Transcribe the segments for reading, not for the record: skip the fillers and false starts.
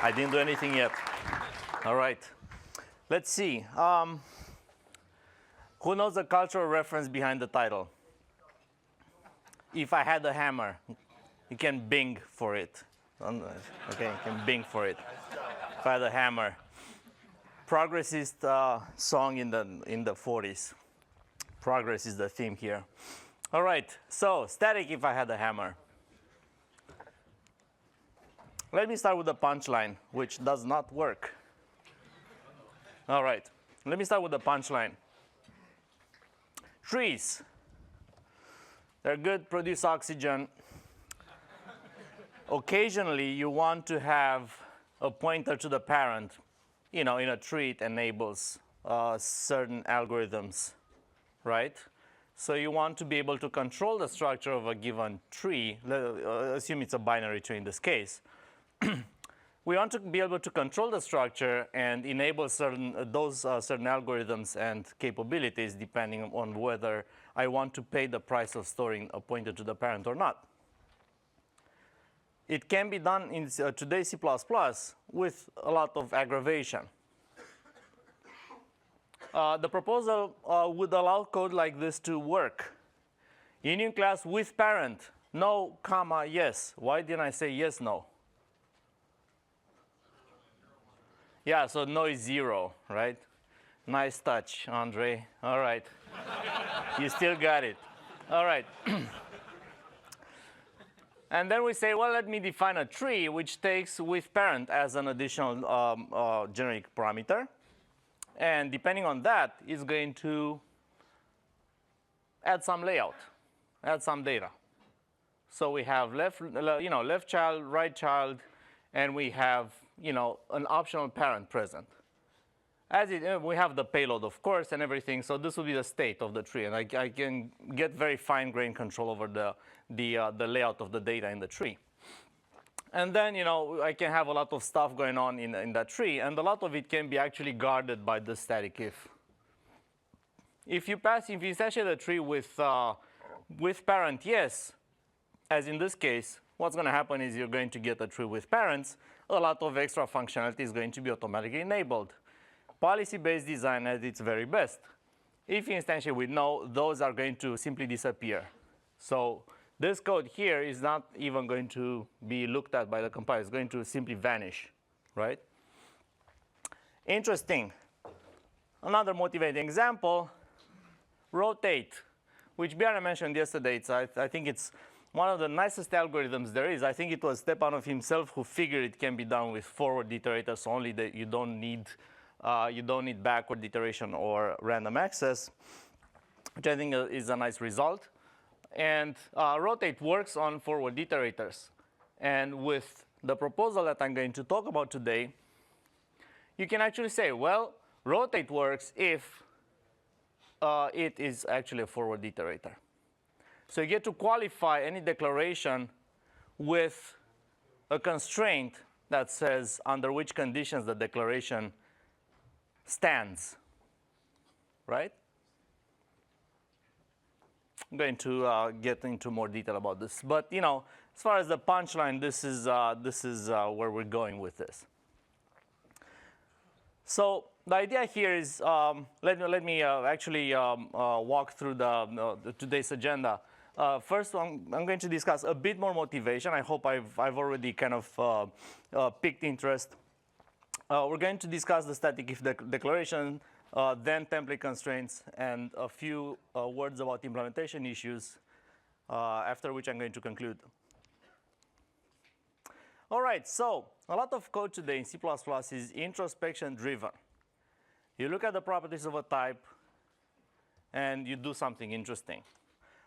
I didn't do anything yet. All right. Let's see. Who knows the cultural reference behind the title? If I had a hammer, you can bing for it. Okay, you can bing for it. If I had a hammer. Progressist song in the 40s. Progress is the theme here. All right, so static if I had a hammer. Let me start with the punchline, which does not work. All right, let me start with the punchline. Trees, they're good, produce oxygen. Occasionally, you want to have a pointer to the parent. In a tree, it enables certain algorithms, right? So you want to be able to control the structure of a given tree. Assume it's a binary tree in this case. We want to be able to control the structure and enable certain algorithms and capabilities depending on whether I want to pay the price of storing a pointer to the parent or not. It can be done in today's C++ with a lot of aggravation. The proposal would allow code like this to work. Union class with parent, no, comma, yes. Why didn't I say yes, no? Yeah, so no is 0, right? Nice touch, Andrei. All right. You still got it. All right. And then we say, well, let me define a tree which takes with parent as an additional generic parameter. And depending on that, it's going to add some layout, add some data. So we have left child, right child, and we have an optional parent present. We have the payload, of course, and everything. So this will be the state of the tree, and I can get very fine-grained control over the layout of the data in the tree. And then I can have a lot of stuff going on in that tree, and a lot of it can be actually guarded by the static if. If you instantiate a tree with parent yes, as in this case, what's going to happen is you're going to get a tree with parents. A lot of extra functionality is going to be automatically enabled. Policy-based design at its very best. If you instantiate with no, those are going to simply disappear. So this code here is not even going to be looked at by the compiler. It's going to simply vanish, right? Interesting. Another motivating example, rotate, which Bjarne mentioned yesterday. I think it's one of the nicest algorithms there is. I think it was Stepanov himself who figured it can be done with forward iterators only, that you don't need backward iteration or random access, which I think is a nice result. And rotate works on forward iterators. And with the proposal that I'm going to talk about today, you can actually say, well, rotate works if it is actually a forward iterator. So you get to qualify any declaration with a constraint that says under which conditions the declaration stands, right? I'm going to get into more detail about this. But as far as the punchline, this is where we're going with this. So the idea here is, let me actually walk through today's agenda. First, I'm going to discuss a bit more motivation. I hope I've already kind of piqued interest. We're going to discuss the static if declaration, then template constraints, and a few words about implementation issues, after which I'm going to conclude. All right, so a lot of code today in C++ is introspection driven. You look at the properties of a type, and you do something interesting.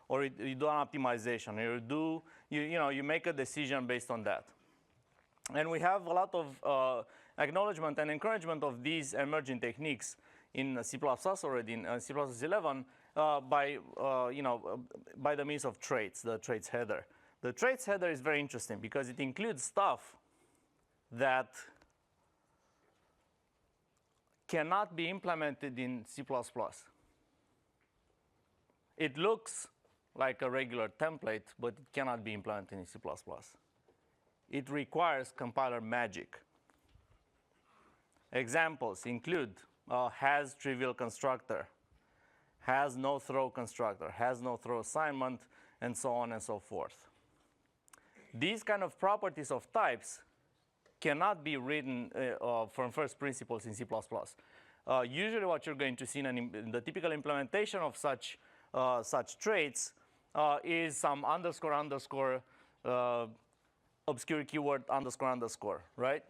Or you do an optimization, or you make a decision based on that. And we have a lot of acknowledgement and encouragement of these emerging techniques in C++ already, in C++ 11, by the means of traits, the traits header. The traits header is very interesting because it includes stuff that cannot be implemented in C++. It looks like a regular template, but it cannot be implemented in C++. it requires compiler magic. Examples include has trivial constructor, has no throw constructor, has no throw assignment, and so on and so forth. These kind of properties of types cannot be written from first principles in C++. Usually what you're going to see in the typical implementation of such traits is some underscore underscore obscure keyword underscore underscore, right?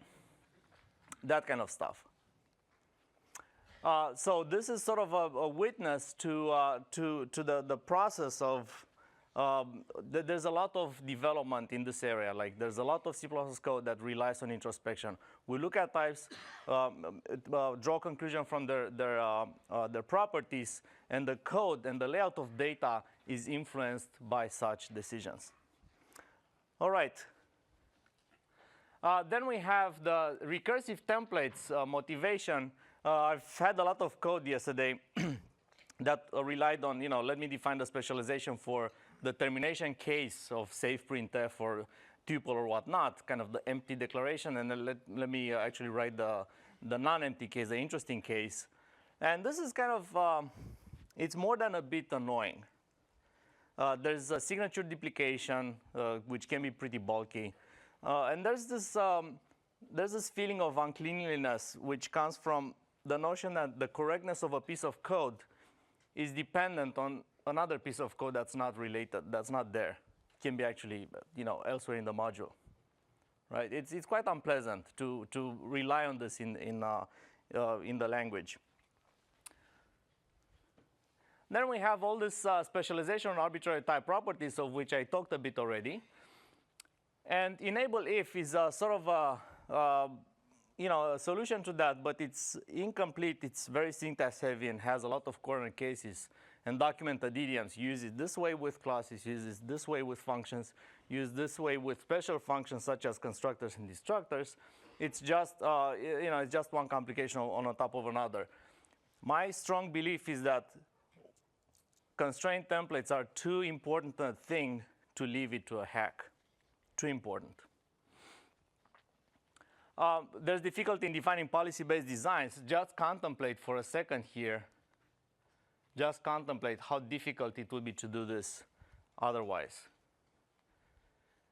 That kind of stuff. So this is sort of a witness to the process of, there's a lot of development in this area. Like there's a lot of C++ code that relies on introspection. We look at types, draw conclusion from their properties, and the code and the layout of data is influenced by such decisions. All right. Then we have the recursive templates motivation. I've had a lot of code yesterday that relied on, let me define the specialization for the termination case of save printf or tuple or whatnot, kind of the empty declaration, and then let me actually write the non-empty case, the interesting case. And this is kind of, it's more than a bit annoying. There's a signature duplication, which can be pretty bulky. And there's this feeling of uncleanliness, which comes from the notion that the correctness of a piece of code is dependent on another piece of code that's not related, that's not there. It can be actually, elsewhere in the module, right? It's quite unpleasant to rely on this in the language. Then we have all this specialization on arbitrary type properties, of which I talked a bit already. And enable if is a sort of a solution to that, but it's incomplete. It's very syntax heavy and has a lot of corner cases and documented idioms. Use it this way with classes, use it this way with functions, use this way with special functions such as constructors and destructors. It's just it's just one complication on top of another. My strong belief is that constraint templates are too important a thing to leave it to a hack. Too important. There's difficulty in defining policy-based designs. Just contemplate for a second here. Just contemplate how difficult it would be to do this otherwise.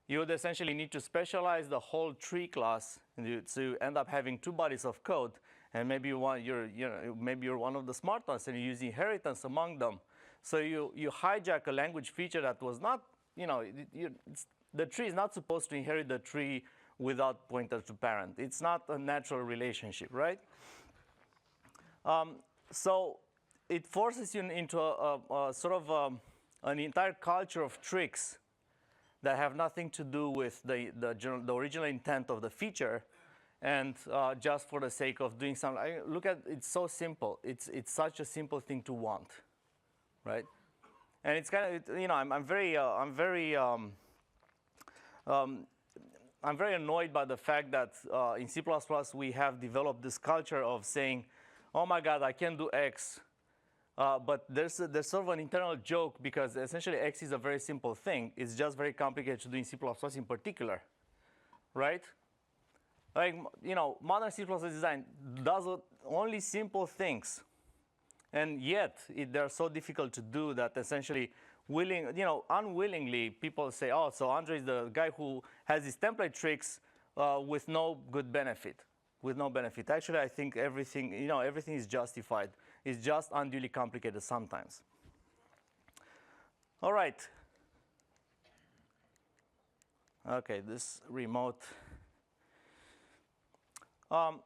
You would essentially need to specialize the whole tree class, so you end up having two bodies of code, and maybe you're one of the smart ones, and you use inheritance among them. So you hijack a language feature that was not, the tree is not supposed to inherit the tree without pointer to parent. It's not a natural relationship, right? So it forces you into a sort of an entire culture of tricks that have nothing to do with the original intent of the feature, and just for the sake of doing something. Look at it's so simple. It's such a simple thing to want, right? And it's kind of I'm very annoyed by the fact that in C++ we have developed this culture of saying, oh my God, I can do X. But there's sort of an internal joke, because essentially X is a very simple thing. It's just very complicated to do in C++ in particular, right? Like, modern C++ design does only simple things. And yet, they're so difficult to do that essentially unwillingly, people say, oh, so Andrei is the guy who has these template tricks with no good benefit, Actually, I think everything is justified. It's just unduly complicated sometimes. All right. Okay, this remote. Last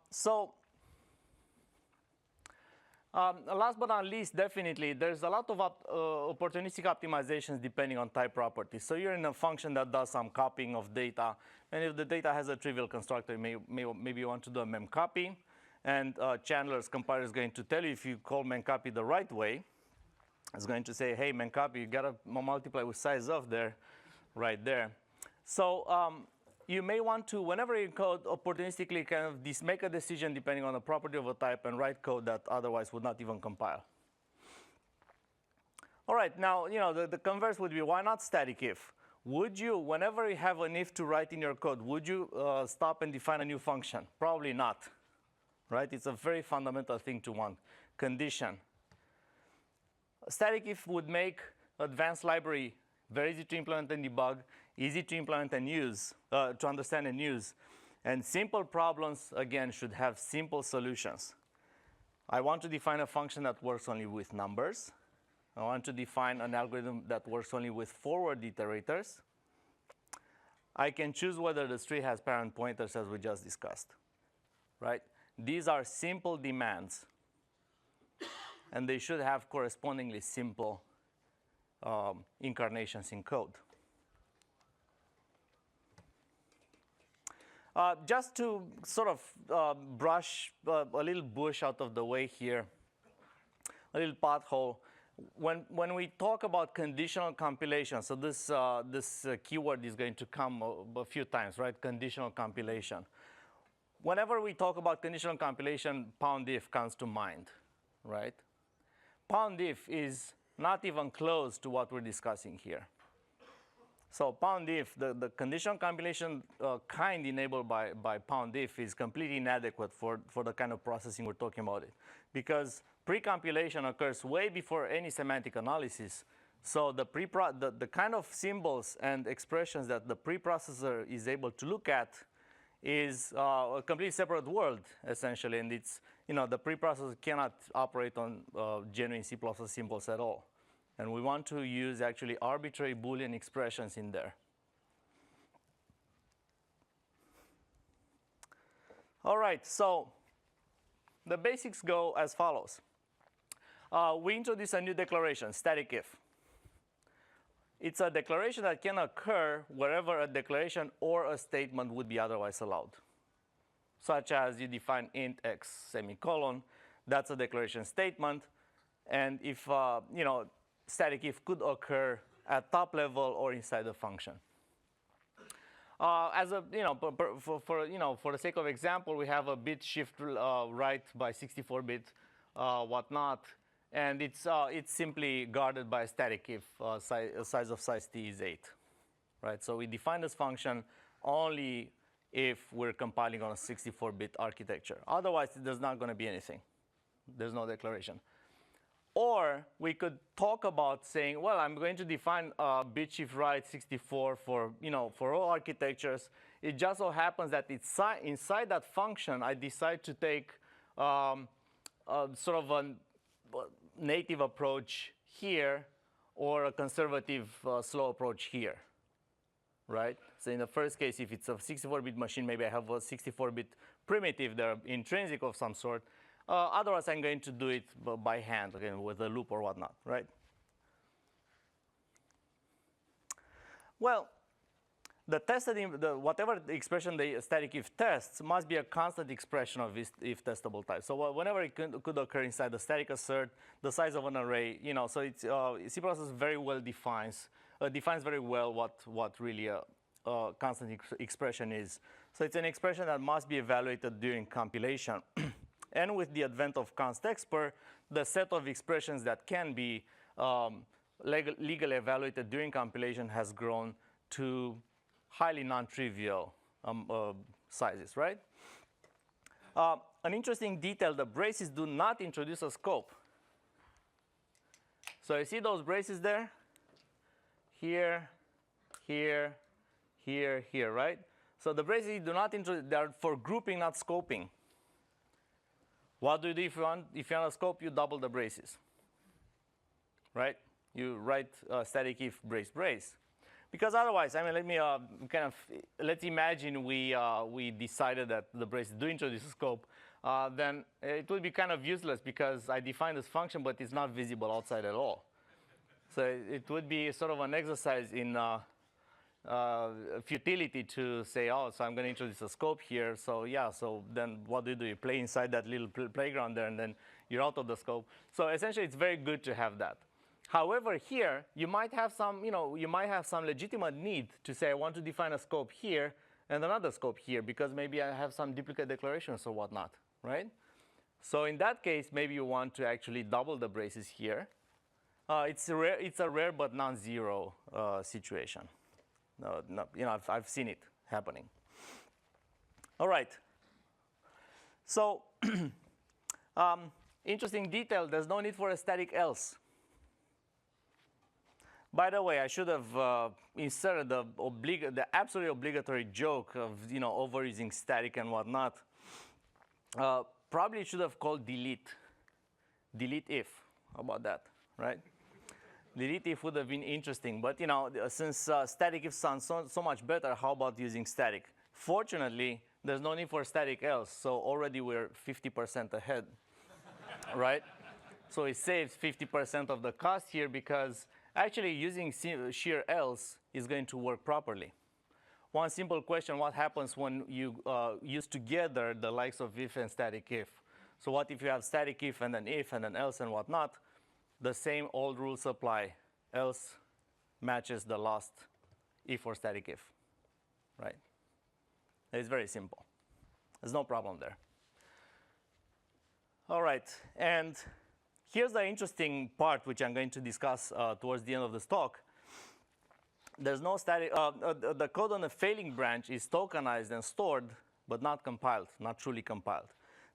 but not least, definitely, there's a lot of opportunistic optimizations depending on type properties. So you're in a function that does some copying of data. And if the data has a trivial constructor, maybe you want to do a memcopy. And Chandler's compiler is going to tell you, if you call memcopy the right way, it's going to say, hey, memcopy, you got to multiply with size of there, right there. So you may want to, whenever you code, opportunistically kind of make a decision depending on the property of a type and write code that otherwise would not even compile. All right, now, the converse would be, why not static if? would you, whenever you have an if to write in your code, would you stop and define a new function? Probably not, right? It's a very fundamental thing to want. Condition. Static if would make advanced library very easy to implement and debug, easy to implement and use, to understand and use. And simple problems, again, should have simple solutions. I want to define a function that works only with numbers. I want to define an algorithm that works only with forward iterators. I can choose whether the tree has parent pointers, as we just discussed, right? These are simple demands, and they should have correspondingly simple incarnations in code. Just to sort of brush a little bush out of the way here, a little pothole. When we talk about conditional compilation, so this keyword is going to come a few times, right? Conditional compilation. Whenever we talk about conditional compilation, pound-if comes to mind, right? Pound-if is not even close to what we're discussing here. So pound-if, the conditional compilation kind enabled by pound-if is completely inadequate for the kind of processing we're talking about it. Because pre-compilation occurs way before any semantic analysis. So the kind of symbols and expressions that the preprocessor is able to look at is a completely separate world, essentially. And it's, the preprocessor cannot operate on genuine C++ symbols at all. And we want to use actually arbitrary Boolean expressions in there. All right, so the basics go as follows. We introduce a new declaration, static if. It's a declaration that can occur wherever a declaration or a statement would be otherwise allowed. Such as you define int x semicolon, that's a declaration statement. And if, static if could occur at top level or inside the function. As a, for the sake of example, we have a bit shift right by 64-bit whatnot, and it's simply guarded by a static if size of size t is 8, right? So we define this function only if we're compiling on a 64-bit architecture. Otherwise, there's not going to be anything. There's no declaration. Or we could talk about saying, well, I'm going to define bit shift right 64 for all architectures. It just so happens that inside that function, I decide to take sort of a native approach here or a conservative slow approach here, right? So in the first case, if it's a 64-bit machine, maybe I have a 64-bit primitive there, intrinsic of some sort. Otherwise, I'm going to do it by hand, again, with a loop or whatnot, right? Well, whatever the expression the static if tests must be a constant expression of if testable type. So whenever it could occur inside the static assert, the size of an array, so it's C++ very well defines very well what really a constant expression is. So it's an expression that must be evaluated during compilation. And with the advent of const_expr, the set of expressions that can be legally evaluated during compilation has grown to highly non-trivial sizes, right? An interesting detail, the braces do not introduce a scope. So you see those braces there? Here, here, here, here, right? So the braces do not introduce, they are for grouping, not scoping. What do you do if you want a scope? You double the braces, right? You write static if brace brace. Because otherwise, I mean, let's imagine we decided that the braces do introduce a scope. Then it would be kind of useless because I define this function, but it's not visible outside at all. So it would be sort of an exercise in futility to say, oh, so I'm going to introduce a scope here. So yeah, so then what do? You play inside that little playground there, and then you're out of the scope. So essentially, it's very good to have that. However, here you might have some, legitimate need to say, I want to define a scope here and another scope here because maybe I have some duplicate declarations or whatnot, right? So in that case, maybe you want to actually double the braces here. It's a rare but non-zero situation. No, you know, I've seen it happening. All right. So, interesting detail, there's no need for a static else. By the way, I should have inserted the absolutely obligatory joke of, you know, overusing static and whatnot. Probably should have called delete. Delete if. How about that, right? Delete if would have been interesting, but you know, since static if sounds so much better, how about using static? Fortunately, there's no need for static else, so already we're 50% ahead, right? So it saves 50% of the cost here because actually using sheer else is going to work properly. One simple question, what happens when you use together the likes of if and static if? So what if you have static if and then else and whatnot? The same old rules apply. Else matches the last if or static if, right? It's very simple. There's no problem there. All right, and here's the interesting part which I'm going to discuss towards the end of this talk. There's no static, the code on the failing branch is tokenized and stored, but not compiled, not truly compiled.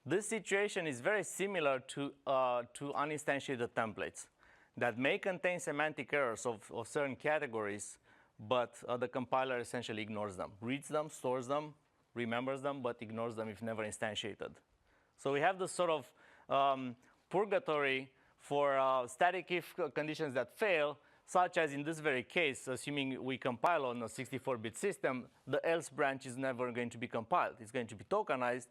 This situation is very similar to uninstantiated templates that may contain semantic errors of certain categories, but the compiler essentially ignores them, reads them, stores them, remembers them, but ignores them if never instantiated. So we have this sort of purgatory for static if conditions that fail, such as in this very case, assuming we compile on a 64-bit system, the else branch is never going to be compiled. It's going to be tokenized,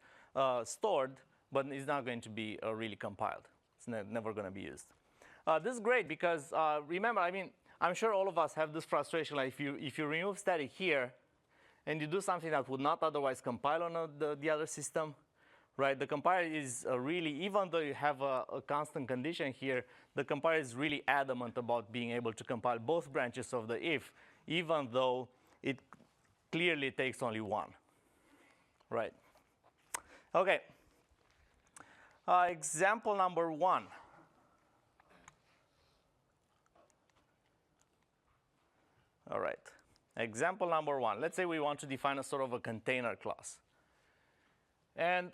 stored, but it's not going to be really compiled. It's never going to be used. This is great because remember, I mean, I'm sure all of us have this frustration. Like if you remove static here, and you do something that would not otherwise compile on the other system, right? The compiler is really, even though you have a constant condition here, the compiler is really adamant about being able to compile both branches of the if, even though it clearly takes only one, right? Okay. Example number 1. All right. Example number 1. Let's say we want to define a sort of a container class. And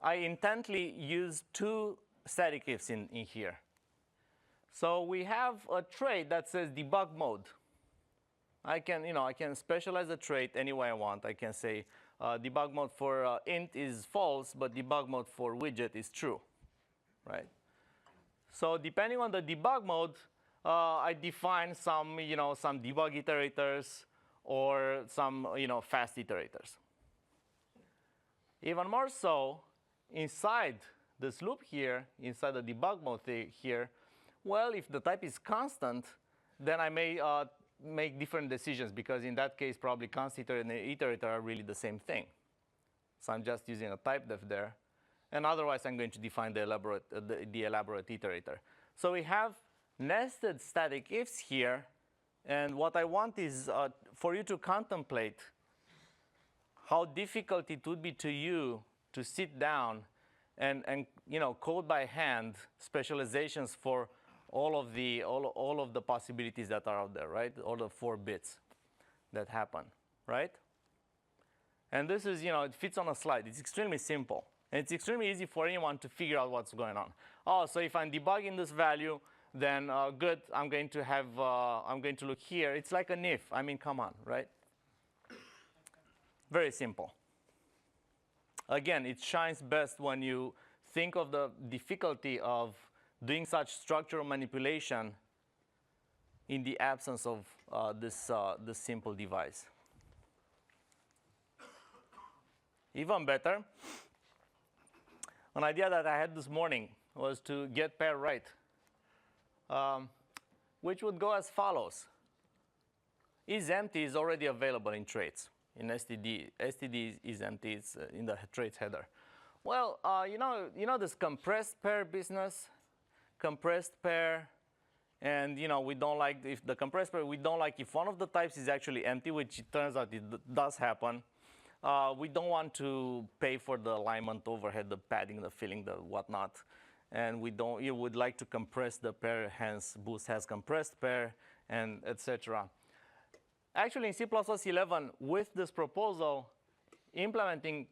I intently use 2 static ifs in here. So we have a trait that says debug mode. I can specialize the trait any way I want. I can say debug mode for int is false, but debug mode for widget is true, right? So depending on the debug mode, I define some debug iterators or some fast iterators. Even more so, inside this loop here, inside the debug mode here, well, if the type is constant, then I may make different decisions because in that case, probably const iterator and iterator are really the same thing. So I'm just using a type def there. And otherwise, I'm going to define the elaborate iterator. So we have nested static ifs here. And what I want is for you to contemplate how difficult it would be to you to sit down and code by hand specializations for all of the possibilities that are out there, right? All the 4 bits that happen, right? And this is, it fits on a slide. It's extremely simple. And it's extremely easy for anyone to figure out what's going on. Oh, so if I'm debugging this value, then good, I'm going to look here. It's like an if. I mean, come on, right? Very simple. Again, it shines best when you think of the difficulty of doing such structural manipulation in the absence of this simple device. Even better, an idea that I had this morning was to get pair right, which would go as follows. IsEmpty is already available in traits. In STD, is empty. It's in the traits header. Well, you know this compressed pair business, compressed pair, and we don't like if the compressed pair. We don't like if one of the types is actually empty, which it turns out it does happen. We don't want to pay for the alignment overhead, the padding, the filling, the whatnot, and you would like to compress the pair. Hence, Boost has compressed pair, and etc. actually in C++11 with this proposal, implementing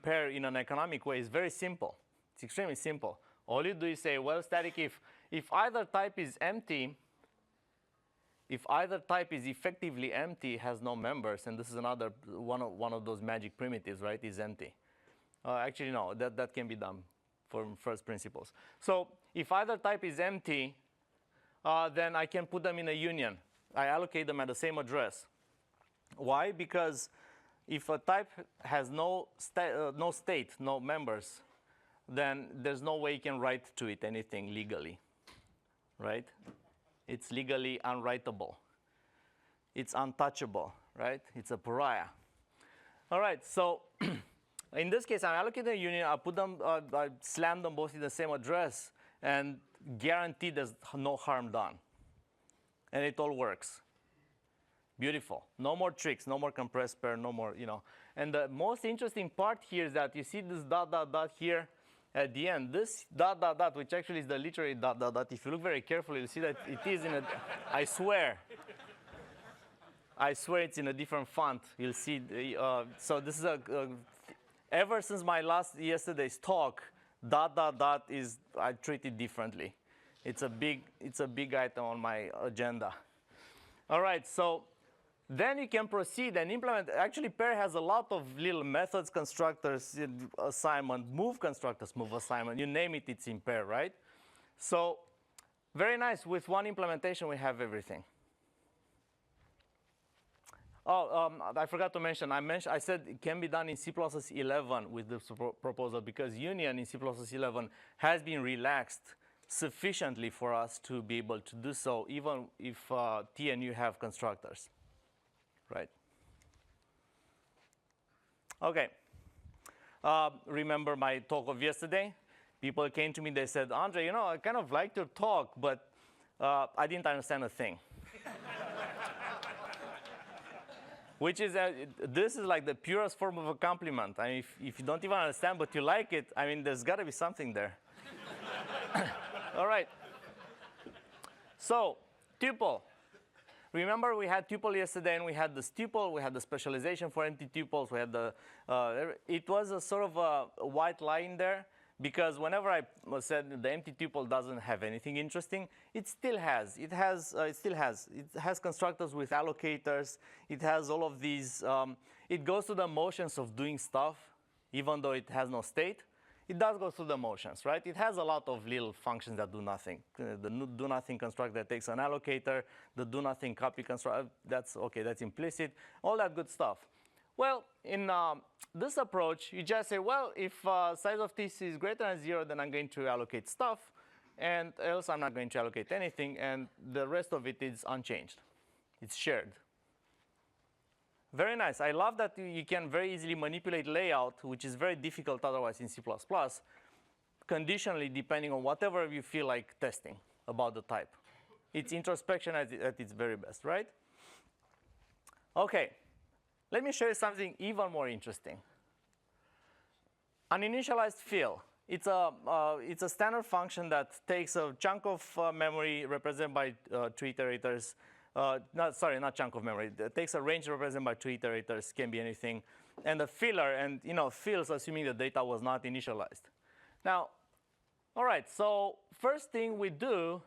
pair in an economic way is very simple. It's extremely simple. All you do is say, well, static if either type is empty, if either type is effectively empty, has no members, and this is another one of those magic primitives, right? Is empty. Actually, no, that can be done from first principles. So if either type is empty, then I can put them in a union. I allocate them at the same address. Why? Because if a type has no state, no members, then there's no way you can write to it anything legally, right? It's legally unwritable. It's untouchable, right? It's a pariah. All right, so in this case, I allocate a union. I put them, I slam them both in the same address, and guarantee there's no harm done. And it all works. Beautiful. No more tricks, no more compressed pair, no more, And the most interesting part here is that you see this dot, dot, dot here at the end. This dot, dot, dot, which actually is the literary dot, dot, dot. If you look very carefully, you'll see that it is in a, I swear it's in a different font. You'll see, so this is ever since yesterday's talk, dot, dot, dot I treat it differently. It's a big item on my agenda. All right, so then you can proceed and implement. Actually, pair has a lot of little methods, constructors, assignment, move constructors, move assignment. You name it, it's in pair, right? So very nice. With one implementation, we have everything. Oh, I forgot to mention. I said it can be done in C++11 with this proposal because union in C++11 has been relaxed sufficiently for us to be able to do so, even if T and U have constructors, right? Okay. Remember my talk of yesterday? People came to me, they said, Andrei, I kind of liked your talk, but I didn't understand a thing. Which is, this is like the purest form of a compliment. I mean, if you don't even understand, but you like it, I mean, there's got to be something there. All right. So, tuple. Remember we had tuple yesterday, and we had this tuple. We had the specialization for empty tuples. We had the, it was a sort of a white line there, because whenever I said the empty tuple doesn't have anything interesting, it still has. It has constructors with allocators. It has all of these. It goes through the motions of doing stuff, even though it has no state. It does go through the motions, right? It has a lot of little functions that do nothing. The do nothing constructor that takes an allocator, the do nothing copy constructor, that's okay, that's implicit, all that good stuff. Well, in this approach, you just say, well, if size of this is greater than 0, then I'm going to allocate stuff, and else I'm not going to allocate anything, and the rest of it is unchanged. It's shared. Very nice. I love that you can very easily manipulate layout, which is very difficult otherwise in C++, conditionally depending on whatever you feel like testing about the type. It's introspection at its very best, right? Okay. Let me show you something even more interesting. An initialized fill. It's a standard function that takes a chunk of memory represented by 2 iterators. Not chunk of memory. It takes a range represented by 2 iterators, can be anything, and a filler, and fills assuming the data was not initialized. Now, all right. So first thing we do,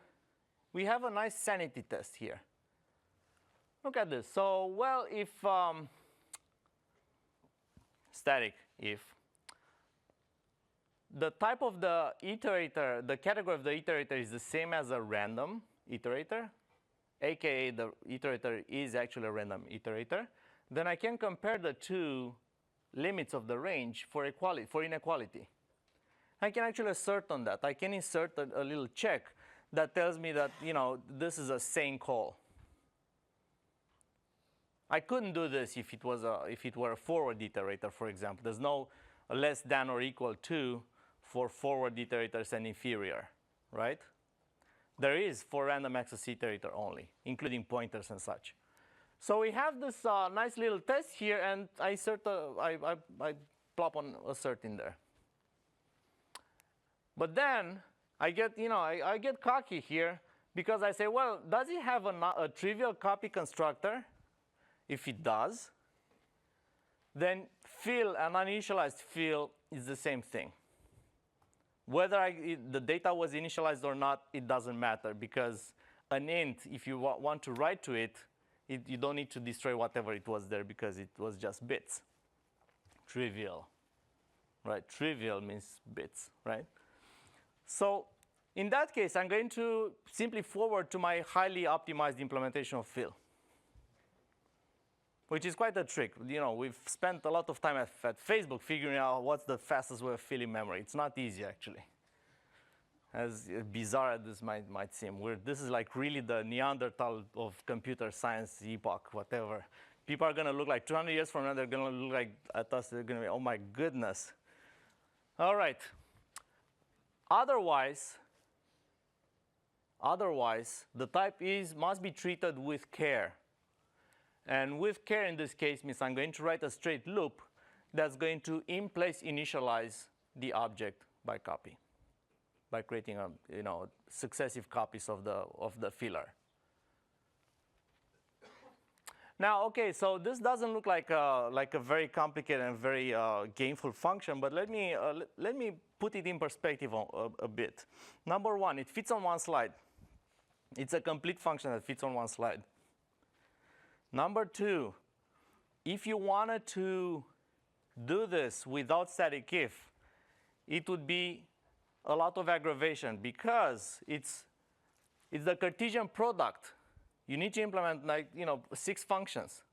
we have a nice sanity test here. Look at this. So well, if static if the type of the iterator, the category of the iterator is the same as a random iterator, aka the iterator is actually a random iterator, then I can compare the two limits of the range for inequality. I can actually assert on that. I can insert a little check that tells me that this is a sane call. I couldn't do this if it were a forward iterator, for example. There's no less than or equal to for forward iterators and inferior, right? There is for random access iterator only, including pointers and such. So we have this nice little test here, and I plop on assert in there. But then I get I get cocky here because I say, well, does it have a trivial copy constructor? If it does, then fill and uninitialized fill is the same thing. Whether the data was initialized or not, it doesn't matter, because an int, if you want to write to it, you don't need to destroy whatever it was there because it was just bits. Trivial, right? Trivial means bits, right? So in that case, I'm going to simply forward to my highly optimized implementation of fill, which is quite a trick. You know, we've spent a lot of time at Facebook figuring out what's the fastest way of filling memory. It's not easy, actually. As bizarre as this might seem. This is like really the Neanderthal of computer science epoch, whatever. People are going to look like 200 years from now, they're going to look like at us, they're going to be, oh my goodness. All right. Otherwise, the type must be treated with care. And with care in this case means I'm going to write a straight loop that's going to in place initialize the object by copy, by creating successive copies of the filler. Now, okay, so this doesn't look like a very complicated and very gameful function, but let me put it in perspective a bit. Number one, it fits on one slide. It's a complete function that fits on one slide. Number two, if you wanted to do this without static if, it would be a lot of aggravation because it's the Cartesian product. You need to implement 6 functions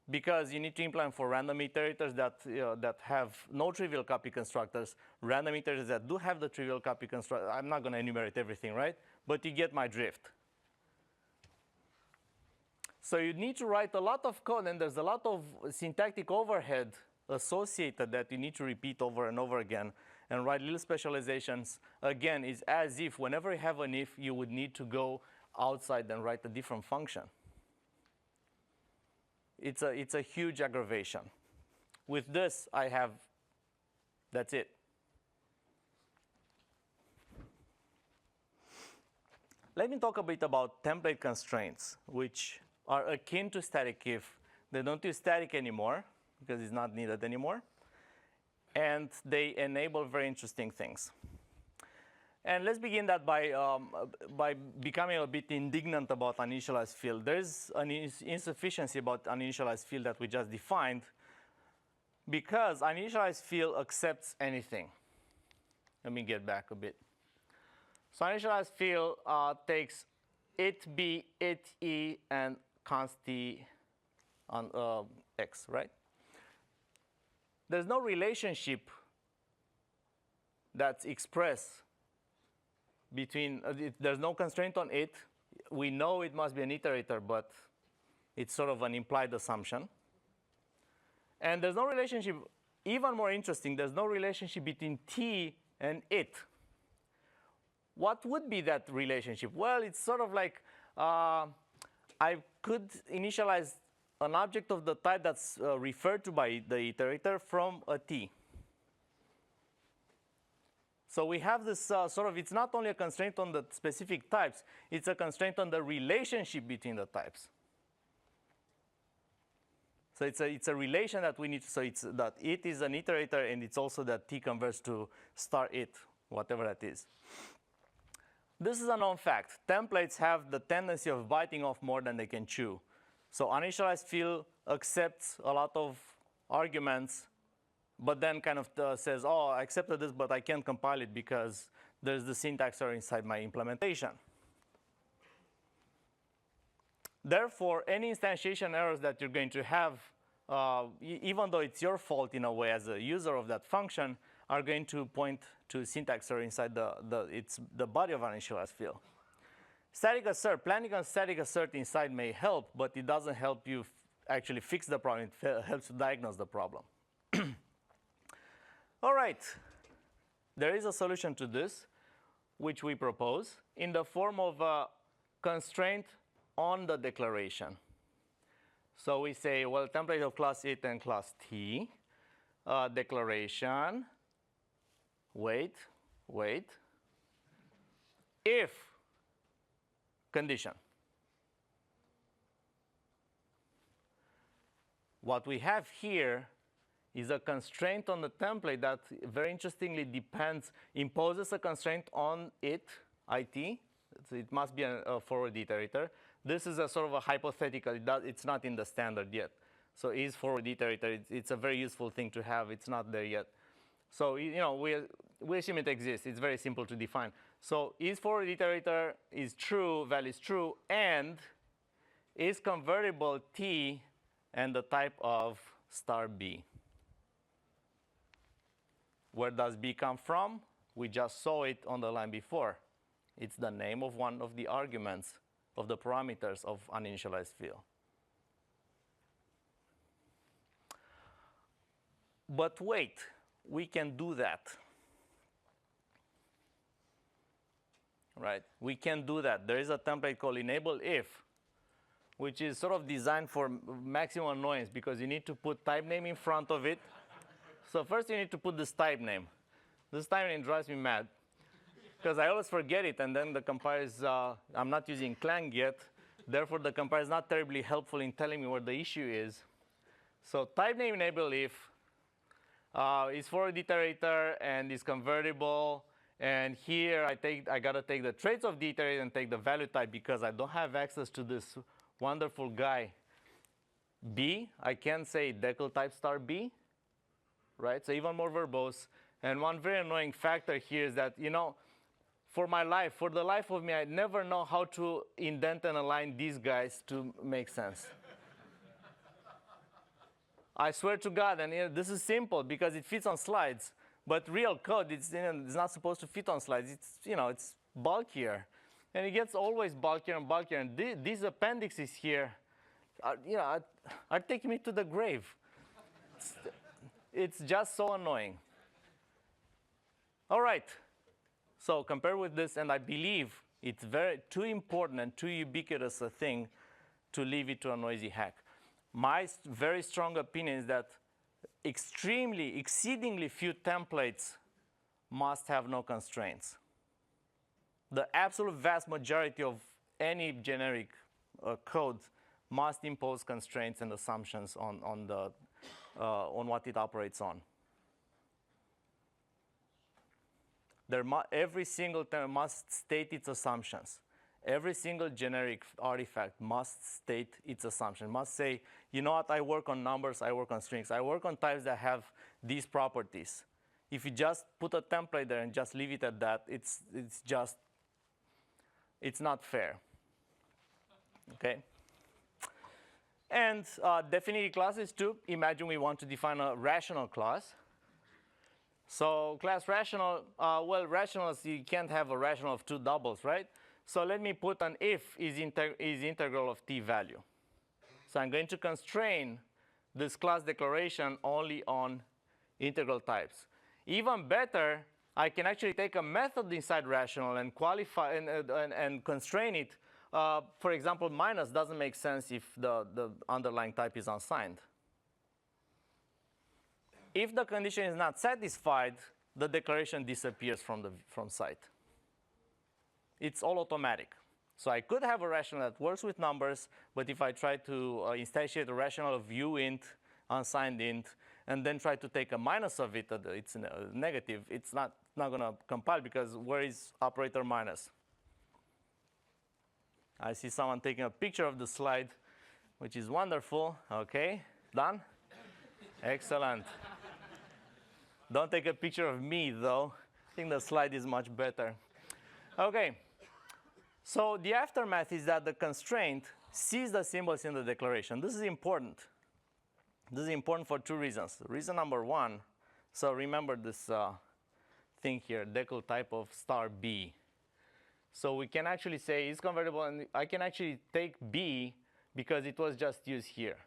because you need to implement for random iterators that have no trivial copy constructors, random iterators that do have the trivial copy constructor. I'm not going to enumerate everything, right? But you get my drift. So you need to write a lot of code, and there's a lot of syntactic overhead associated that you need to repeat over and over again and write little specializations. Again, it's as if whenever you have an if, you would need to go outside and write a different function. It's a huge aggravation. With this, that's it. Let me talk a bit about template constraints, which are akin to static if. They don't use static anymore because it's not needed anymore. And they enable very interesting things. And let's begin that by becoming a bit indignant about uninitialized field. There's an insufficiency about uninitialized field that we just defined because uninitialized field accepts anything. Let me get back a bit. So uninitialized field takes it b, it e, and const t on x, right? There's no relationship that's expressed between, there's no constraint on it. We know it must be an iterator, but it's sort of an implied assumption. And there's no relationship, even more interesting, there's no relationship between t and it. What would be that relationship? Well, it's sort of like I could initialize an object of the type that's referred to by the iterator from a t. So we have this sort of, it's not only a constraint on the specific types, it's a constraint on the relationship between the types. So it's a relation that we need, so it's that it is an iterator and it's also that t converts to star it, whatever that is. This is a known fact. Templates have the tendency of biting off more than they can chew. So uninitialized field accepts a lot of arguments, but then kind of says, oh, I accepted this, but I can't compile it because there's the syntax error inside my implementation. Therefore, any instantiation errors that you're going to have, even though it's your fault in a way as a user of that function, are going to point to syntax error inside the body of uninitialized field. Static assert, planning on static assert inside may help, but it doesn't help you actually fix the problem. It helps to diagnose the problem. All right, there is a solution to this, which we propose in the form of a constraint on the declaration. So we say, well, template of class it and class t, declaration, wait, if condition. What we have here is a constraint on the template that very interestingly imposes a constraint on it, it. It must be a forward iterator. This is a sort of a hypothetical. It's not in the standard yet. So is forward iterator, it's a very useful thing to have. It's not there yet. So we assume it exists. It's very simple to define. So is forward iterator is true, value is true, and is convertible T and the type of star B. Where does B come from? We just saw it on the line before. It's the name of one of the arguments of the parameters of an initialized field. But wait, we can do that. Right? We can do that. There is a template called enable if, which is sort of designed for maximum annoyance because you need to put type name in front of it. So first you need to put this type name. This type name drives me mad because I always forget it, and then the compiler is, I'm not using Clang yet, therefore the compiler is not terribly helpful in telling me what the issue is. So type name enable if is forward iterator and is convertible, and here I gotta take the traits of the iterator and take the value type because I don't have access to this wonderful guy B. I can say decal type star B, right? So even more verbose. And one very annoying factor here is that, for the life of me, I never know how to indent and align these guys to make sense. I swear to God, and this is simple because it fits on slides, but real code, it's not supposed to fit on slides. It's bulkier. And it gets always bulkier and bulkier. And these appendixes here are taking me to the grave. It's just so annoying. All right. So compare with this, and I believe it's too important and too ubiquitous a thing to leave it to a noisy hack. My very strong opinion is that exceedingly few templates must have no constraints. The absolute vast majority of any generic code must impose constraints and assumptions on what it operates on. Every single template must state its assumptions. Every single generic artifact must state its assumption. Must say, you know what, I work on numbers, I work on strings. I work on types that have these properties. If you just put a template there and just leave it at that, it's not fair. Okay? And defining classes too. Imagine we want to define a rational class. So class rational, rationals, you can't have a rational of two doubles, right? So let me put an if is integral of t value. So I'm going to constrain this class declaration only on integral types. Even better, I can actually take a method inside rational and qualify and constrain it. For example, minus doesn't make sense if the underlying type is unsigned. If the condition is not satisfied, the declaration disappears from sight. It's all automatic. So I could have a rational that works with numbers, but if I try to instantiate a rational of uint, unsigned int, and then try to take a minus of it, it's negative, it's not going to compile because where is operator minus? I see someone taking a picture of the slide, which is wonderful. Okay, done? Excellent. Don't take a picture of me, though. I think the slide is much better. Okay. So the aftermath is that the constraint sees the symbols in the declaration. This is important. This is important for two reasons. Reason number one, so remember this thing here, decal type of star B. So we can actually say it's convertible, and I can actually take B because it was just used here.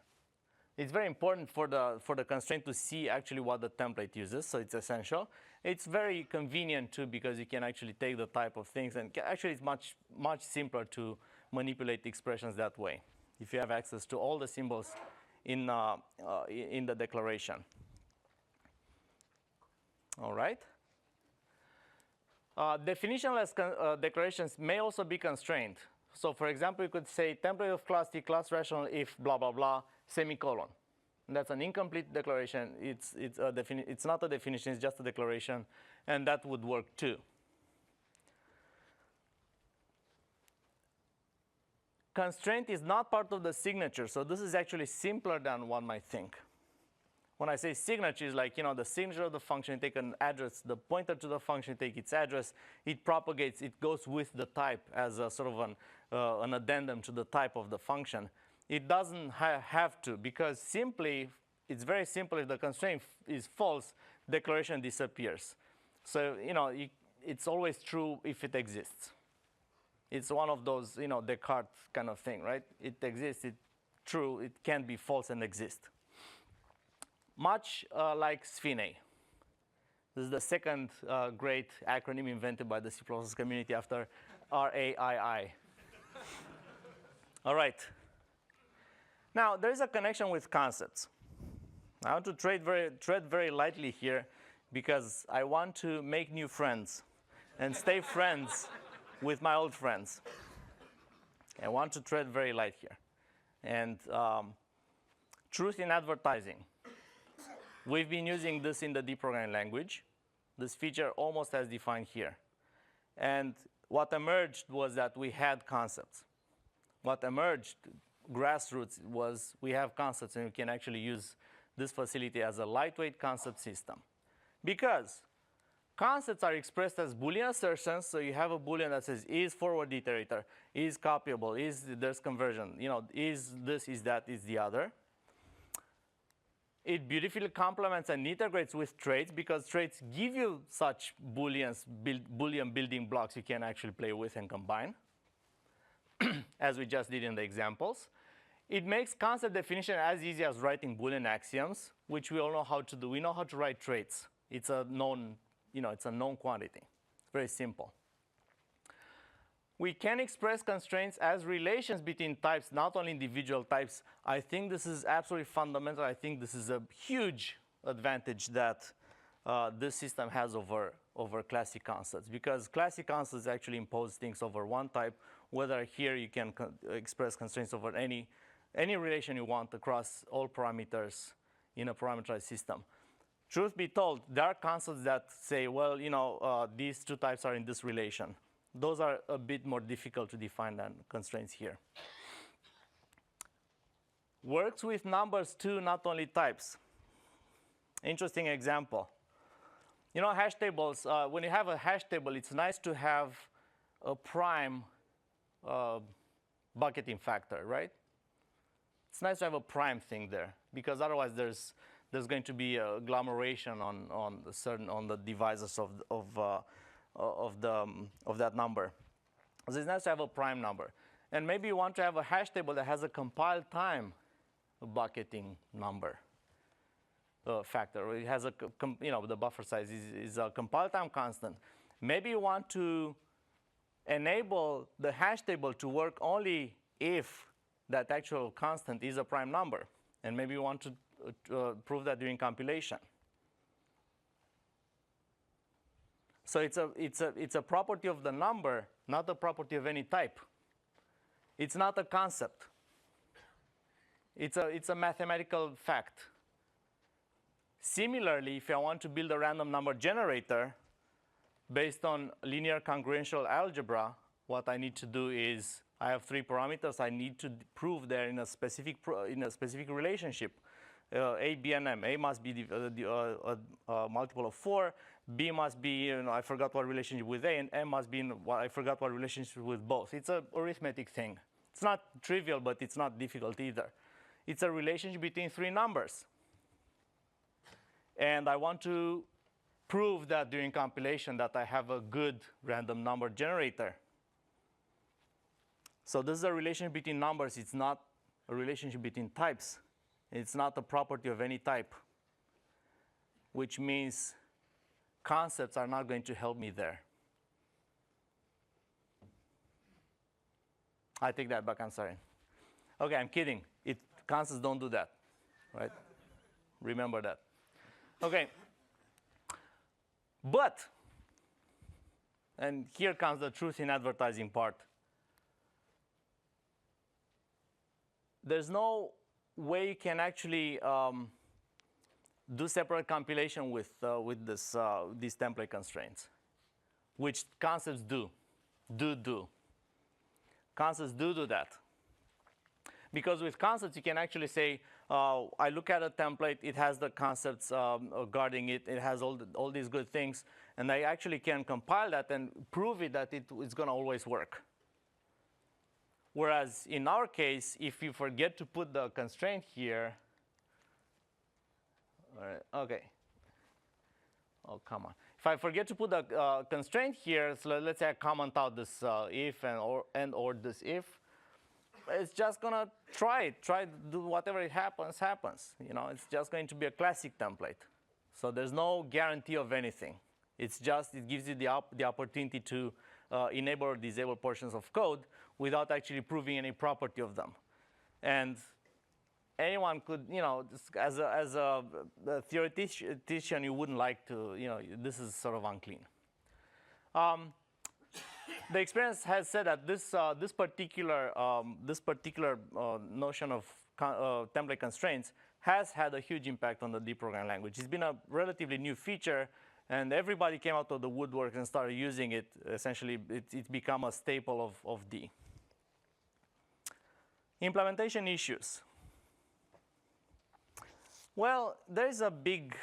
It's very important for the constraint to see actually what the template uses, so it's essential. It's very convenient too because you can actually take the type of things, and actually it's much simpler to manipulate expressions that way if you have access to all the symbols in the declaration. All right. Definitionless declarations may also be constrained. So for example, you could say template of class T, class rational if blah, blah, blah, semicolon. And that's an incomplete declaration. It's not a definition, it's just a declaration. And that would work too. Constraint is not part of the signature. So this is actually simpler than one might think. When I say signature, it's like, the signature of the function, you take an address, the pointer to the function, you take its address, it propagates, it goes with the type as a sort of an addendum to the type of the function. It doesn't have to, because simply, it's very simple. If the constraint is false, declaration disappears. So, it's always true if it exists. It's one of those, Descartes kind of thing, right? It exists, it's true, it can be false and exist. Much like SFINAE. This is the second great acronym invented by the C++ community after RAII. All right. Now, there is a connection with concepts. I want to tread very lightly here because I want to make new friends and stay friends with my old friends. I want to tread very light here. And truth in advertising. We've been using this in the deprogramming language. This feature almost as defined here. And what emerged was that we had concepts. What emerged, grassroots, was we have concepts and we can actually use this facility as a lightweight concept system. Because concepts are expressed as Boolean assertions, so you have a Boolean that says is forward iterator, is copyable, is there's conversion, is this, is that, is the other. It beautifully complements and integrates with traits because traits give you such Boolean building blocks you can actually play with and combine, as we just did in the examples. It makes concept definition as easy as writing Boolean axioms, which we all know how to do. We know how to write traits. It's a known, it's a known quantity. It's very simple. We can express constraints as relations between types, not only individual types. I think this is absolutely fundamental. I think this is a huge advantage that this system has over classic constants, because classic constants actually impose things over one type, whether here you can express constraints over any relation you want across all parameters in a parameterized system. Truth be told, there are constants that say, well, these two types are in this relation. Those are a bit more difficult to define than constraints here. Works with numbers too, not only types. Interesting example. Hash tables, when you have a hash table, it's nice to have a prime bucketing factor, right? It's nice to have a prime thing there, because otherwise there's going to be a agglomeration on the divisors of that number. So it's nice to have a prime number. And maybe you want to have a hash table that has a compile time bucketing number factor. It has the buffer size is a compile time constant. Maybe you want to enable the hash table to work only if that actual constant is a prime number. And maybe you want to prove that during compilation. So it's a property of the number, not a property of any type. It's not a concept. It's a mathematical fact. Similarly, if I want to build a random number generator based on linear congruential algebra, what I need to do is I have 3 parameters. I need to prove they're in a specific relationship. A, B, and M. A must be a multiple of 4. B must be, I forgot what relationship with A, and M must be, I forgot what relationship with both. It's an arithmetic thing. It's not trivial, but it's not difficult either. It's a relationship between 3 numbers. And I want to prove that during compilation that I have a good random number generator. So this is a relationship between numbers. It's not a relationship between types. It's not a property of any type, which means concepts are not going to help me there. I take that back, I'm sorry. Okay, I'm kidding. Concepts don't do that, right? Remember that. Okay. But, and here comes the truth in advertising part. there's no way you can actually do separate compilation with these template constraints, which concepts do. Concepts do that. Because with concepts, you can actually say, I look at a template, it has the concepts guarding it, it has all these good things, and I actually can compile that and prove it that it's going to always work. Whereas in our case, if you forget to put the constraint here, all right, okay. Oh, come on. If I forget to put the constraint here, so let's say I comment out this if and or this if, it's just going to try to do whatever it happens. You know, it's just going to be a classic template. So there's no guarantee of anything. It's just, it gives you the opportunity to enable or disable portions of code without actually proving any property of them. And anyone could, you know, as a theoretician, you wouldn't like to, you know, this is sort of unclean. The experience has said that this particular notion of template constraints has had a huge impact on the D programming language. It's been a relatively new feature, and everybody came out of the woodwork and started using it. Essentially, it's become a staple of D. Implementation issues. Well, there's a big,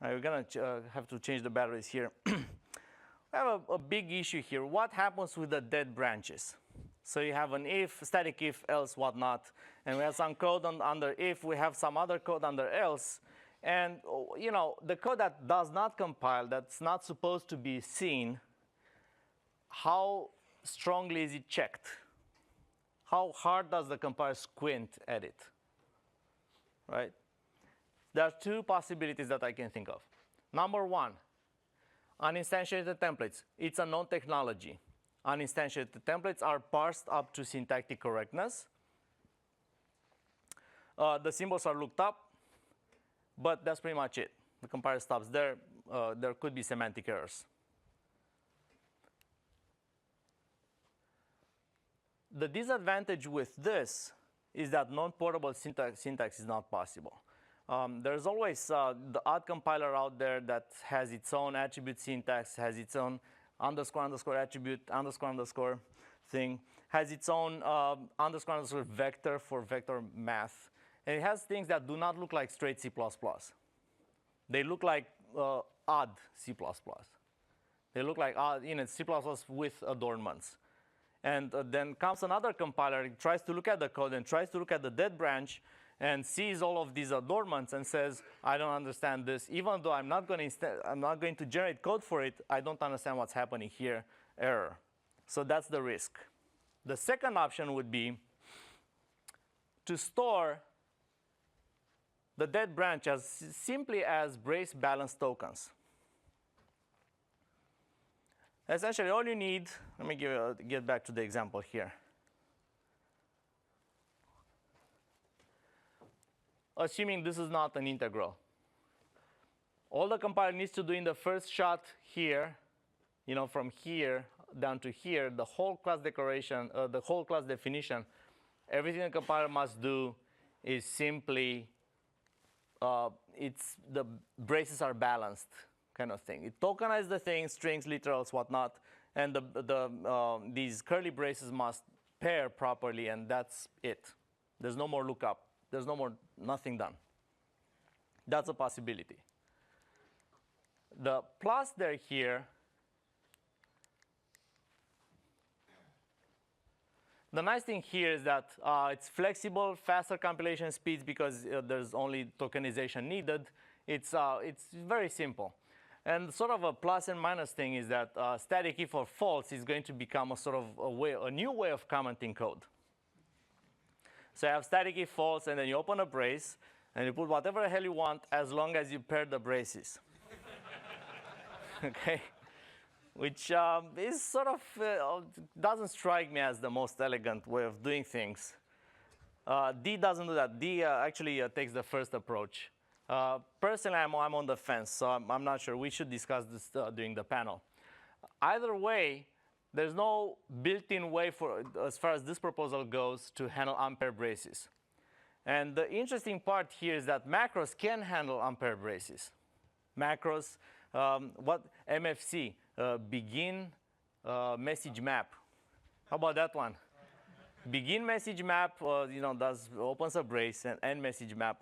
we're going to have to change the batteries here. We have a big issue here. What happens with the dead branches? So you have an if, static if, else, whatnot, and we have some code under if, we have some other code under else, and you know, the code that does not compile, that's not supposed to be seen, how strongly is it checked? How hard does the compiler squint at it? Right? There are two possibilities that I can think of. Number one, uninstantiated templates. It's a known technology. Uninstantiated templates are parsed up to syntactic correctness. The symbols are looked up, but that's pretty much it. The compiler stops there. There could be semantic errors. The disadvantage with this is that non-portable syntax is not possible. There's always the odd compiler out there that has its own attribute syntax, has its own underscore attribute underscore thing, has its own underscore vector for vector math. And it has things that do not look like straight C++. They look like odd C++. They look like C++ with adornments. And then comes another compiler, it tries to look at the code and tries to look at the dead branch and sees all of these adornments and says, I don't understand this. Even though I'm not going to generate code for it, I don't understand what's happening here, error. So that's the risk. The second option would be to store the dead branch as simply as brace balance tokens. Essentially, all you need, let me get back to the example here. Assuming this is not an integral. All the compiler needs to do in the first shot here, you know, from here down to here, the whole class declaration, the whole class definition, everything the compiler must do is simply, the braces are balanced kind of thing. It tokenizes the thing, strings, literals, whatnot, and these curly braces must pair properly, and that's it. There's no more lookup. There's nothing done. That's a possibility. The plus there here, the nice thing here is that it's flexible, faster compilation speeds because there's only tokenization needed. It's very simple. And sort of a plus and minus thing is that static if or false is going to become a sort of a new way of commenting code. So you have static if false, and then you open a brace, and you put whatever the hell you want as long as you pair the braces. Okay? Which is sort of, doesn't strike me as the most elegant way of doing things. D doesn't do that. D actually takes the first approach. Personally, I'm on the fence, so I'm not sure. We should discuss this during the panel. Either way, there's no built-in way for, as far as this proposal goes, to handle unpaired braces. And the interesting part here is that macros can handle unpaired braces. Macros, what MFC, begin message map. How about that one? Begin message map, opens a brace, and end message map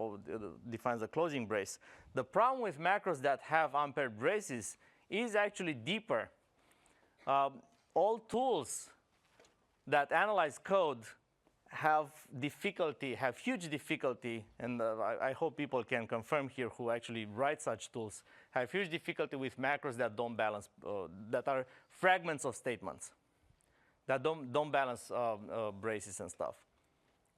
defines a closing brace. The problem with macros that have unpaired braces is actually deeper. All tools that analyze code have huge difficulty, and I hope people can confirm here who actually write such tools, have huge difficulty with macros that don't balance, that are fragments of statements, that don't balance braces and stuff.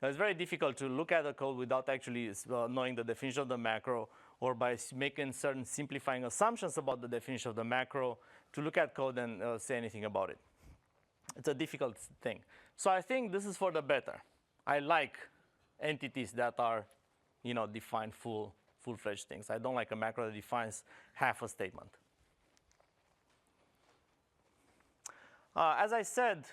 It's very difficult to look at the code without actually knowing the definition of the macro, or by making certain simplifying assumptions about the definition of the macro, to look at code and say anything about it. It's a difficult thing. So I think this is for the better. I like entities that are, define full-fledged things. I don't like a macro that defines half a statement. As I said,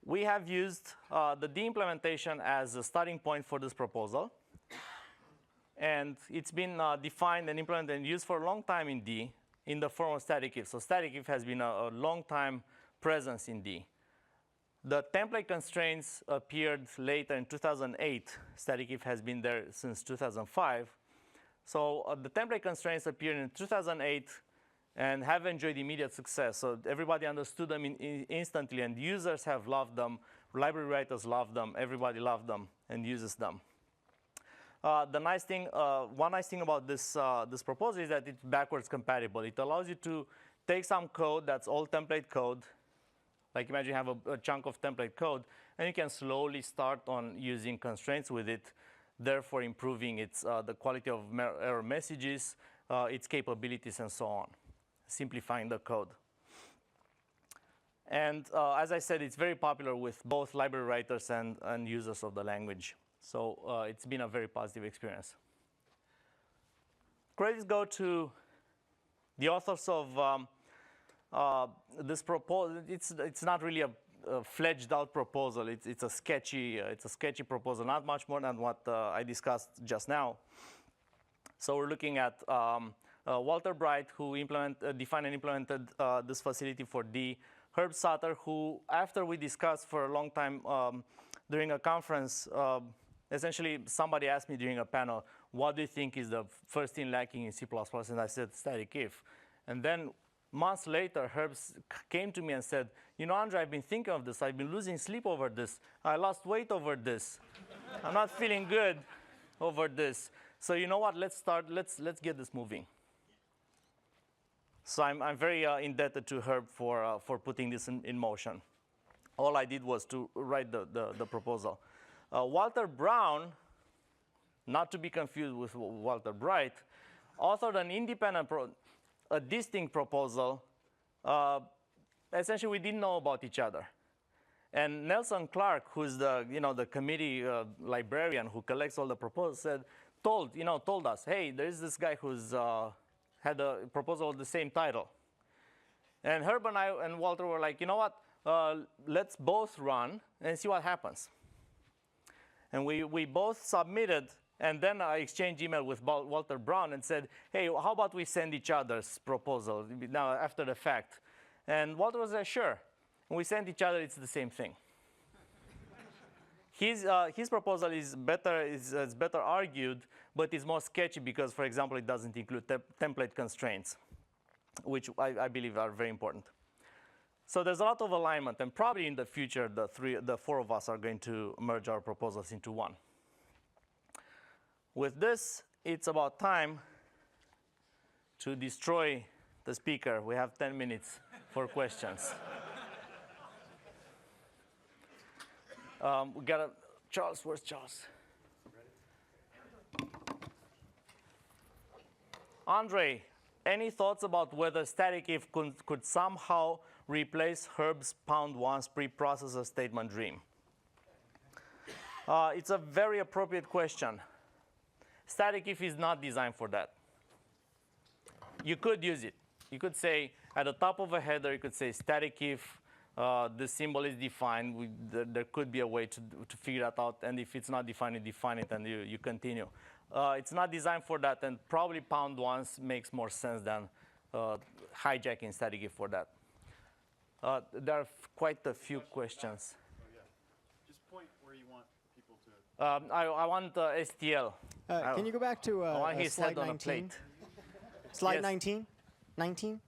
we have used the D implementation as a starting point for this proposal. And it's been defined and implemented and used for a long time in D in the form of static if. So static if has been a long time presence in D. The template constraints appeared later in 2008. Static if has been there since 2005. So the template constraints appeared in 2008 and have enjoyed immediate success. So everybody understood them instantly, and users have loved them. Library writers love them. Everybody loved them and uses them. One nice thing about this proposal is that it's backwards compatible. It allows you to take some code that's all template code. Like imagine you have a chunk of template code, and you can slowly start on using constraints with it, therefore improving its the quality of error messages, its capabilities, and so on, simplifying the code. And as I said, it's very popular with both library writers and users of the language. So it's been a very positive experience. Credits go to the authors of this proposal. It's not really a fledged out proposal. It's a sketchy proposal, not much more than what I discussed just now. So we're looking at Walter Bright, who defined and implemented this facility for D. Herb Sutter, who, after we discussed for a long time during a conference, essentially somebody asked me during a panel, what do you think is the first thing lacking in C++? And I said static if. And then months later, Herb came to me and said, Andrei, I've been thinking of this. I've been losing sleep over this. I lost weight over this. I'm not feeling good over this. So you know what? Let's get this moving. So I'm very indebted to Herb for putting this in motion. All I did was to write the proposal. Walter Brown, not to be confused with Walter Bright, authored an independent, a distinct proposal. Essentially, we didn't know about each other. And Nelson Clark, who's the committee librarian who collects all the proposals, told us, hey, there is this guy who's had a proposal with the same title. And Herb and I and Walter were like, you know what? Let's both run and see what happens. And we both submitted, and then I exchanged email with Walter Brown and said, hey, how about we send each other's proposal now after the fact? And Walter was like, sure. And we sent each other, it's the same thing. His proposal is better argued, but it's more sketchy because, for example, it doesn't include template constraints, which I believe are very important. So there's a lot of alignment, and probably in the future, the four of us are going to merge our proposals into one. With this, it's about time to destroy the speaker. We have 10 minutes for questions. We got Charles. Where's Charles? Andrei, any thoughts about whether static if could somehow replace Herb's #1's preprocessor statement dream? It's a very appropriate question. Static if is not designed for that. You could use it. You could say at the top of a header, you could say static if the symbol is defined. There could be a way to figure that out. And if it's not defined, you define it and you continue. It's not designed for that, and probably pound once makes more sense than hijacking static if for that. There are quite a few questions. Oh, yeah. Just point where you want people to. I want STL. Can you go back to I want his slide head on a 19? plate. Slide Yes. 19? 19?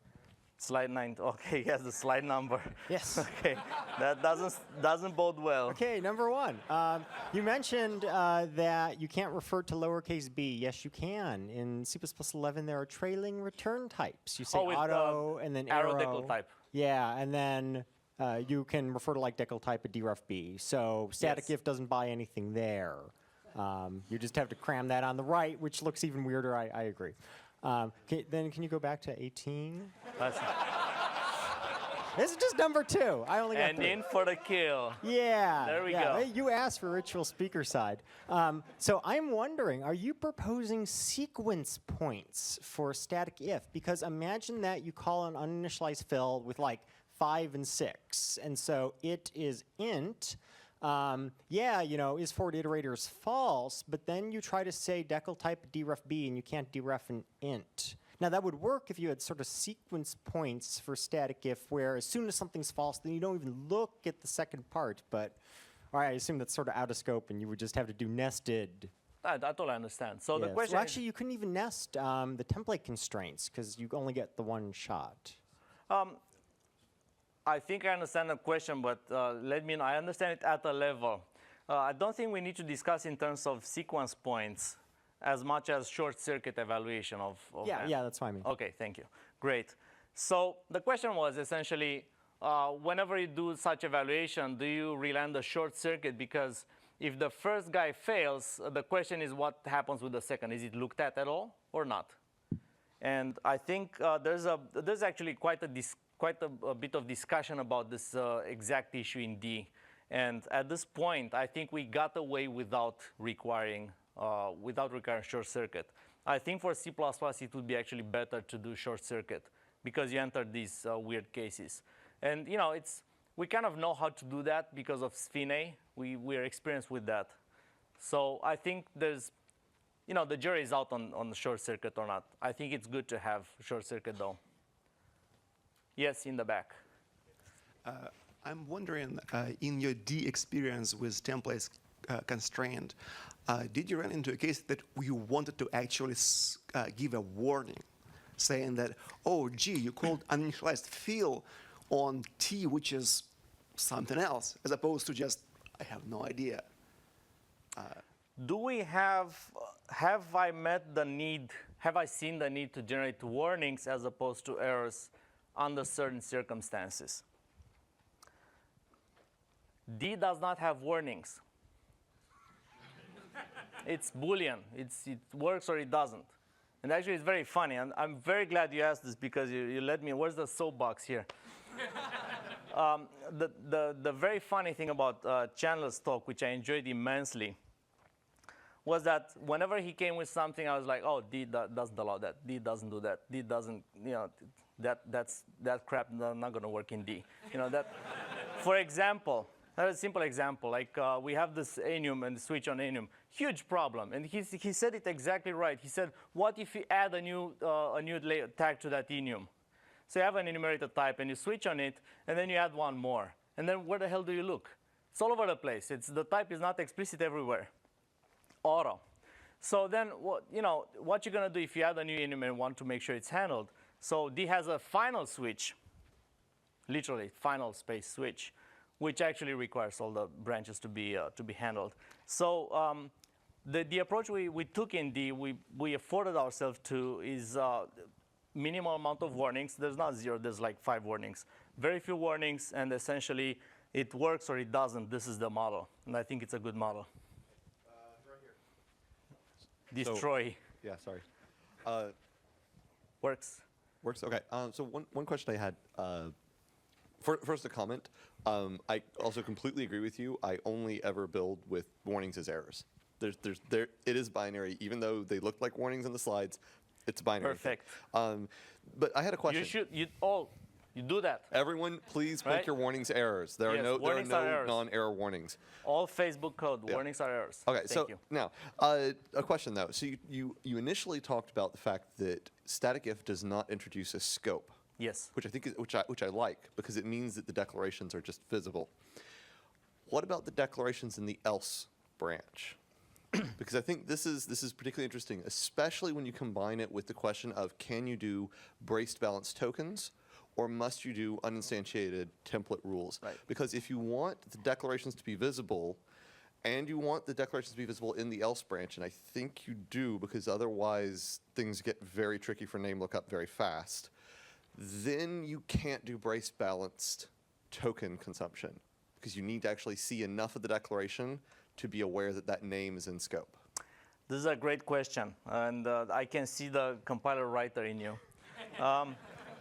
Slide 9. Okay, he has the slide number. Yes. Okay, that doesn't bode well. Okay, number 1. You mentioned that you can't refer to lowercase b. Yes, you can. In C++11, there are trailing return types. You say with, auto and then arrow arrow. decal type. Yeah, and then you can refer to like decal type a deref b. So static Yes. if doesn't buy anything there. You just have to cram that on the right, which looks even weirder. I agree. Then can you go back to 18? This is just number 2. I only got And 3. in for the kill. Yeah. There we yeah. go. Hey, you asked for ritual speaker side. So I'm wondering, are you proposing sequence points for static if? Because imagine that you call an uninitialized fill with like 5 and 6. And so it is int. Yeah, you know, is forward iterators false, but then you try to say decal type deref b and you can't deref an int. Now that would work if you had sort of sequence points for static if, where as soon as something's false, then you don't even look at the second part. But all right, I assume that's sort of out of scope, and you would just have to do nested. I totally understand. So the Yes. question Well, is, actually, you couldn't even nest the template constraints because you only get the one shot. I think I understand the question, but let me know. I understand it at a level. I don't think we need to discuss in terms of sequence points as much as short circuit evaluation of Yeah, that. yeah, that's what I mean. Okay, thank you. Great. So the question was essentially, whenever you do such evaluation, do you rely on the short circuit? Because if the first guy fails, the question is what happens with the second? Is it looked at all or not? And I think there's actually quite a bit of discussion about this exact issue in D. And at this point, I think we got away without requiring short circuit. I think for C++, it would be actually better to do short circuit because you enter these weird cases. And you know, we kind of know how to do that because of SFINA. We're experienced with that. So I think there's, you know, the jury is out on the short circuit or not. I think it's good to have short circuit though. Yes, in the back. I'm wondering, in your D experience with templates constrained, did you run into a case that you wanted to actually give a warning, saying that, oh, gee, you called uninitialized fill on T, which is something else, as opposed to just, I have no idea. Do we have I met the need, have I seen the need to generate warnings as opposed to errors under certain circumstances? D does not have warnings. It's Boolean. It works or it doesn't. And actually, it's very funny. And I'm very glad you asked this because you let me. Where's the soapbox here? The very funny thing about Chandler's talk, which I enjoyed immensely, was that whenever he came with something, I was like, oh, D doesn't allow that. D doesn't do that. D doesn't, you know, that crap not going to work in D. You know that. For example. A simple example, like we have this enum and the switch on enum, huge problem. And he said it exactly right. He said, what if you add a new tag to that enum? So you have an enumerator type and you switch on it, and then you add one more. And then where the hell do you look? It's all over the place. The type is not explicit everywhere. Auto. So then what you're going to do if you add a new enum and want to make sure it's handled? So D has a final switch, literally final space switch, which actually requires all the branches to be handled. So the approach we took in D, we afforded ourselves to is minimal amount of warnings. There's not 0, there's like 5 warnings. Very few warnings, and essentially it works or it doesn't. This is the model, and I think it's a good model. Right here. Destroy. Yeah, sorry. Works. Works, okay. So one question I had, first a comment. I also completely agree with you. I only ever build with warnings as errors. It is binary, even though they look like warnings in the slides. It's a binary. thing. Perfect. But I had a question. You do that. Everyone, please make Right? your warnings errors. There are Yes, no warnings are errors. non-error warnings. All Facebook code warnings are errors. Okay, Thank so you. now a question though. So you initially talked about the fact that static if does not introduce a scope, Yes. which I think is, which I like because it means that the declarations are just visible. What about the declarations in the else branch? Because I think this is particularly interesting, especially when you combine it with the question of can you do braced balance tokens, or must you do uninstantiated template rules? Right. Because if you want the declarations to be visible, and you want the declarations to be visible in the else branch, and I think you do because otherwise things get very tricky for name lookup very fast, then you can't do braced balanced token consumption because you need to actually see enough of the declaration to be aware that that name is in scope. This is a great question, and I can see the compiler writer in you.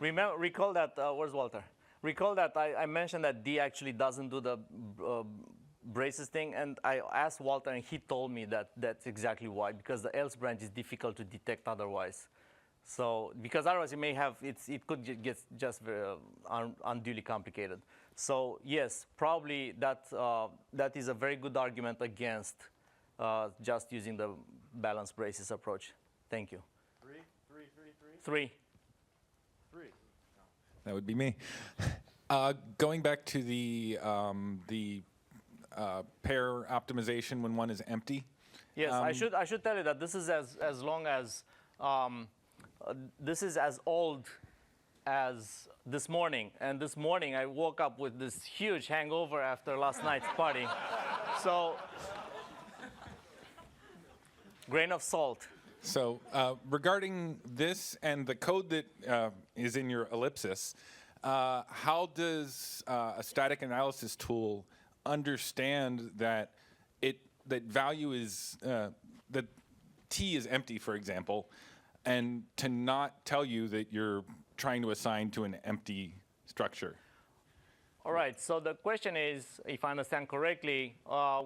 Recall that, where's Walter? Recall that I mentioned that D actually doesn't do the braces thing, and I asked Walter, and he told me that that's exactly why, because the else branch is difficult to detect otherwise. So, because otherwise it may have, it could get just very unduly complicated. So yes, probably that is a very good argument against just using the balanced braces approach. Thank you. Three. That would be me. Going back to the pair optimization when one is empty. Yes, I should tell you that this is as long as this is as old as this morning. And this morning I woke up with this huge hangover after last night's party. So, grain of salt. So regarding this and the code that is in your ellipsis, how does a static analysis tool understand that that value is that T is empty, for example, and to not tell you that you're trying to assign to an empty structure? All right, so the question is, if I understand correctly,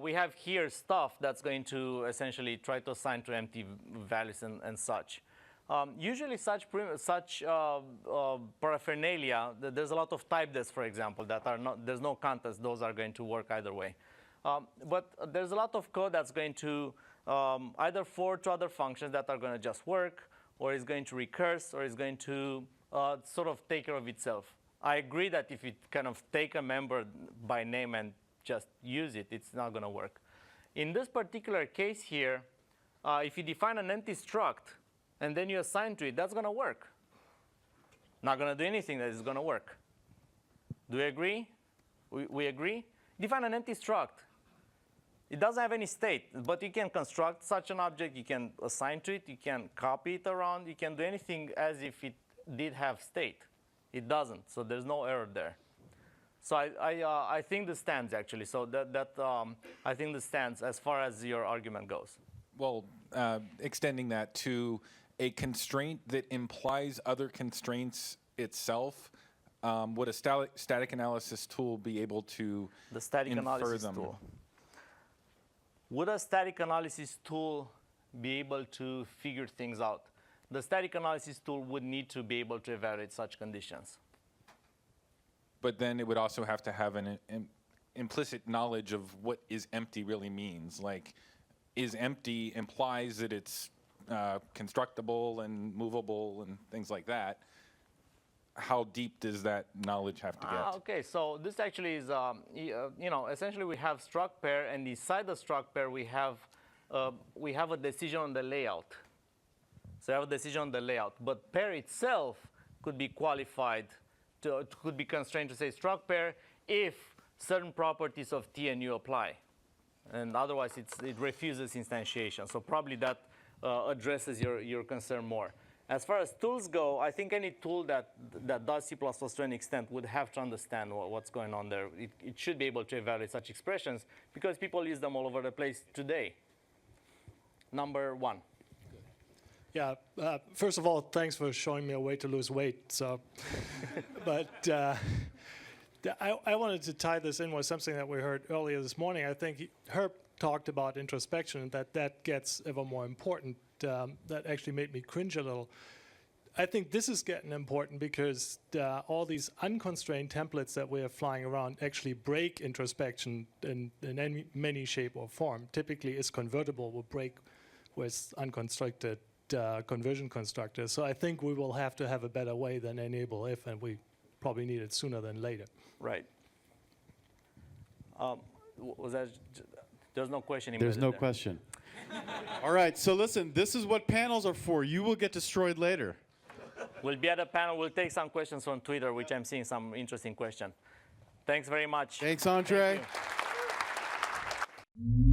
we have here stuff that's going to essentially try to assign to empty values and such. Usually such paraphernalia, there's a lot of type deaths, for example, that are not, there's no context, those are going to work either way. But there's a lot of code that's going to either forward to other functions that are going to just work, or is going to recurse, or is going to sort of take care of itself. I agree that if you kind of take a member by name and just use it, it's not going to work. In this particular case here, if you define an empty struct and then you assign to it, that's going to work. Not going to do anything that is going to work. Do we agree? We agree? Define an empty struct. It doesn't have any state, but you can construct such an object. You can assign to it. You can copy it around. You can do anything as if it did have state. It doesn't, so there's no error there. So I think this stands, actually. So I think this stands as far as your argument goes. Well, extending that to a constraint that implies other constraints itself, would a static analysis tool be able to The static infer analysis them? tool. Would a static analysis tool be able to figure things out? The static analysis tool would need to be able to evaluate such conditions. But then it would also have to have an implicit knowledge of what is empty really means. Like, is empty implies that it's constructible and movable and things like that. How deep does that knowledge have to get? Okay, so this actually is, essentially we have struct pair, and inside the struct pair we have a decision on the layout. So I have a decision on the layout, but pair itself could be qualified could be constrained to say struct pair if certain properties of T and U apply. And otherwise it refuses instantiation. So probably that addresses your concern more. As far as tools go, I think any tool that does C++ to an extent would have to understand what's going on there. It should be able to evaluate such expressions because people use them all over the place today. Number one. Yeah, first of all, thanks for showing me a way to lose weight. So, but I wanted to tie this in with something that we heard earlier this morning. I think Herb talked about introspection, that gets ever more important that actually made me cringe a little. I think this is getting important because all these unconstrained templates that we are flying around actually break introspection in many shape or form. Typically, is convertible will break with unconstructed conversion constructors. So I think we will have to have a better way than enable if, and we probably need it sooner than later. Right. Was that? There's no question. There's no there. question. All right, so listen, this is what panels are for. You will get destroyed later. We'll be at a panel. We'll take some questions on Twitter, which I'm seeing some interesting questions. Thanks very much. Thanks, Andrei. Thank you.